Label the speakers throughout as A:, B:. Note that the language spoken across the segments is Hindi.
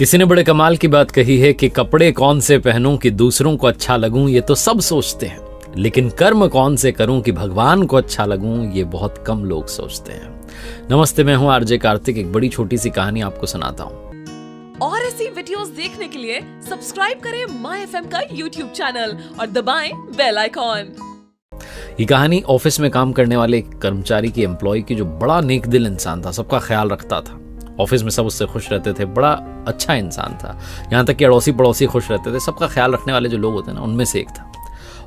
A: किसी ने बड़े कमाल की बात कही है कि कपड़े कौन से पहनूं कि दूसरों को अच्छा लगूं, ये तो सब सोचते हैं, लेकिन कर्म कौन से करूं कि भगवान को अच्छा लगूं, ये बहुत कम लोग सोचते हैं। नमस्ते, मैं हूं आरजे कार्तिक। एक बड़ी छोटी सी कहानी आपको सुनाता हूं।
B: और ऐसी वीडियोस देखने के लिए सब्सक्राइब करें माय एफएम का यूट्यूब चैनल और दबाएं बेल आइकॉन।
A: ये कहानी ऑफिस में काम करने वाले एक कर्मचारी की, एम्प्लॉय की, जो बड़ा नेक दिल इंसान था, सबका ख्याल रखता था। ऑफिस में सब उससे खुश रहते थे, बड़ा अच्छा इंसान था। यहाँ तक कि अड़ोसी पड़ोसी खुश रहते थे। सबका ख्याल रखने वाले जो लोग होते हैं ना, उनमें से एक था।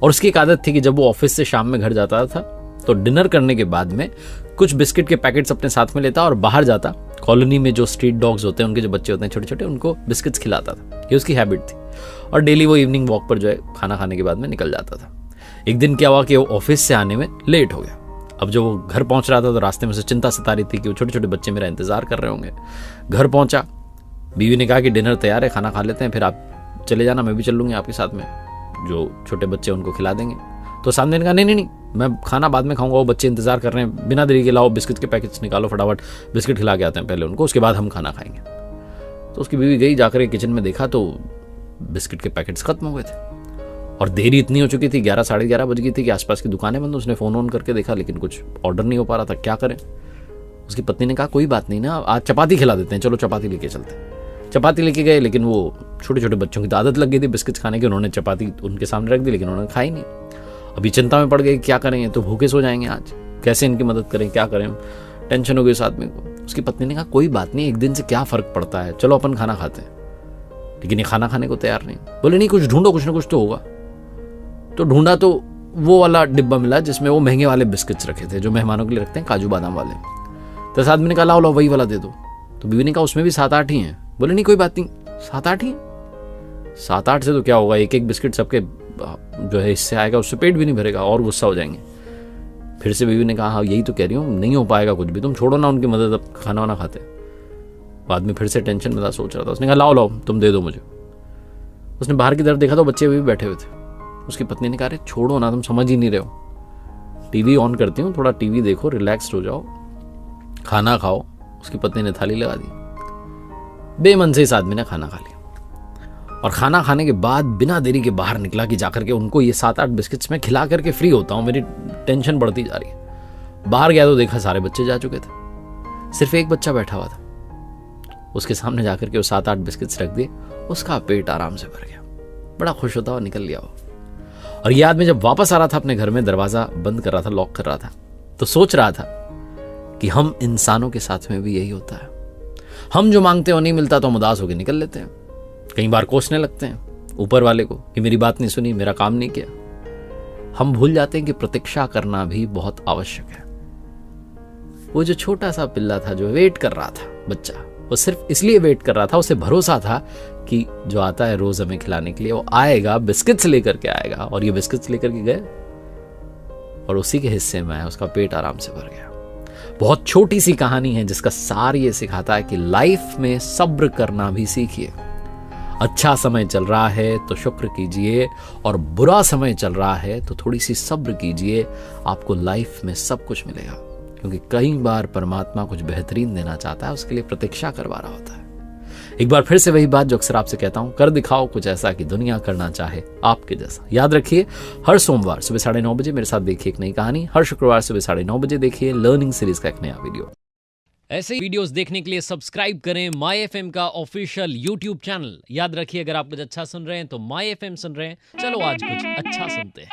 A: और उसकी एक आदत थी कि जब वो ऑफिस से शाम में घर जाता था तो डिनर करने के बाद में कुछ बिस्किट के पैकेट्स अपने साथ में लेता और बाहर जाता। कॉलोनी में जो स्ट्रीट डॉग्स होते हैं, उनके जो बच्चे होते हैं छोटे छोटे, उनको बिस्किट्स खिलाता था। ये उसकी हैबिट थी। और डेली वो इवनिंग वॉक पर जो है खाना खाने के बाद में निकल जाता था। एक दिन क्या हुआ कि वो ऑफिस से आने में लेट हो गया। अब जब वो घर पहुंच रहा था तो रास्ते में से चिंता सता रही थी कि वो छोटे छोटे बच्चे मेरा इंतजार कर रहे होंगे। घर पहुंचा, बीवी ने कहा कि डिनर तैयार है, खाना खा लेते हैं, फिर आप चले जाना, मैं भी चल लूंगी आपके साथ में, जो छोटे बच्चे उनको खिला देंगे। तो सामने ने कहा नहीं, मैं खाना बाद में खाऊंगा, वो बच्चे इंतजार कर रहे हैं, बिना देरी के लाओ बिस्किट के पैकेट्स निकालो, फटाफट बिस्किट खिला के आते हैं पहले उनको, उसके बाद हम खाना खाएंगे। तो उसकी बीवी गई, जाकर किचन में देखा तो बिस्किट के पैकेट्स खत्म हो गए थे। और देरी इतनी हो चुकी थी, 11 साढ़े 11 बज गई थी कि आसपास की दुकानें बंद। उसने फोन ऑन करके देखा लेकिन कुछ ऑर्डर नहीं हो पा रहा था, क्या करें। उसकी पत्नी ने कहा कोई बात नहीं ना, आज चपाती खिला देते हैं, चलो चपाती लेके चलते हैं। चपाती लेके गए, लेकिन वो छोटे छोटे बच्चों की आदत लग गई थी बिस्किट खाने की। उन्होंने चपाती उनके सामने रख दी, लेकिन उन्होंने खाई नहीं। अभी चिंता में पड़ गए, क्या करेंगे, तो भूखे सो जाएंगे आज, कैसे इनकी मदद करें, क्या करें। टेंशन हो गई उस आदमी को। उसकी पत्नी ने कहा कोई बात नहीं, एक दिन से क्या फर्क पड़ता है, चलो अपन खाना खाते हैं। लेकिन ये खाना खाने को तैयार नहीं। बोले नहीं, कुछ ढूंढो, कुछ ना कुछ तो होगा। तो ढूंढा तो वो वाला डिब्बा मिला जिसमें वो महंगे वाले बिस्किट्स रखे थे, जो मेहमानों के लिए रखते हैं, काजू बादाम वाले। तो इस आदमी ने कहा लाओ वही वाला दे दो। तो बीवी ने कहा उसमें भी 7-8 ही हैं। बोले नहीं कोई बात नहीं, 7-8 ही हैं। 7-8 से तो क्या होगा, एक एक बिस्किट सबके जो है इससे आएगा, उससे पेट भी नहीं भरेगा और गुस्सा हो जाएंगे। फिर से बीवी ने कहा हाँ यही तो कह रही हूँ, नहीं हो पाएगा कुछ भी, तुम छोड़ो ना उनकी मदद, अब खाना वाना खाते। बाद में फिर से टेंशन में था, सोच रहा था। उसने कहा लाओ तुम दे दो मुझे। उसने बाहर की तरफ देखा तो बच्चे भी बैठे हुए थे। उसकी पत्नी ने कहा अरे छोड़ो ना, तुम समझ ही नहीं रहे हो, टीवी ऑन करती हूँ, थोड़ा टीवी देखो, रिलैक्स हो जाओ, खाना खाओ। उसकी पत्नी ने थाली लगा दी। बेमन से इस आदमी ने खाना खा लिया। और खाना खाने के बाद बिना देरी के बाहर निकला कि जाकर के उनको ये 7-8 बिस्किट्स में खिला करके फ्री होता हूँ, मेरी टेंशन बढ़ती जा रही है। बाहर गया तो देखा सारे बच्चे जा चुके थे, सिर्फ एक बच्चा बैठा हुआ था। उसके सामने जाकर के वो 7-8 बिस्किट्स रख दिए, उसका पेट आराम से भर गया। बड़ा खुश होता हुआ निकल लिया वो। और ये आदमी जब वापस आ रहा था अपने घर में, दरवाजा बंद कर रहा था, लॉक कर रहा था, तो सोच रहा था कि हम इंसानों के साथ में भी यही होता है। हम जो मांगते हो नहीं मिलता तो हम उदास होकर निकल लेते हैं। कई बार कोसने लगते हैं ऊपर वाले को कि मेरी बात नहीं सुनी, मेरा काम नहीं किया। हम भूल जाते हैं कि प्रतीक्षा करना भी बहुत आवश्यक है। वो जो छोटा सा पिल्ला था जो वेट कर रहा था, बच्चा, वो सिर्फ इसलिए वेट कर रहा था, उसे भरोसा था कि जो आता है रोज हमें खिलाने के लिए, वो आएगा, बिस्किट्स लेकर के आएगा। और ये बिस्किट्स लेकर के गए और उसी के हिस्से में आया, उसका पेट आराम से भर गया। बहुत छोटी सी कहानी है जिसका सार ये सिखाता है कि लाइफ में सब्र करना भी सीखिए। अच्छा समय चल रहा है तो शुक्र कीजिए, और बुरा समय चल रहा है तो थोड़ी सी सब्र कीजिए, आपको लाइफ में सब कुछ मिलेगा। क्योंकि कई बार परमात्मा कुछ बेहतरीन देना चाहता है, उसके लिए प्रतीक्षा करवा रहा होता है। एक बार फिर से वही बात जो अक्सर आपसे कहता हूं, कर दिखाओ कुछ ऐसा कि दुनिया करना चाहे आपके जैसा। याद रखिए, हर सोमवार सुबह 9:30 बजे मेरे साथ देखिए एक नई कहानी। हर शुक्रवार सुबह 9:30 बजे देखिए लर्निंग सीरीज का एक नया वीडियो।
C: ऐसे वीडियोस देखने के लिए सब्सक्राइब करें माय एफएम का ऑफिशियल यूट्यूब चैनल। याद रखिए, अगर आप कुछ अच्छा सुन रहे हैं तो माय एफएम सुन रहे हैं। चलो आज कुछ अच्छा सुनते हैं।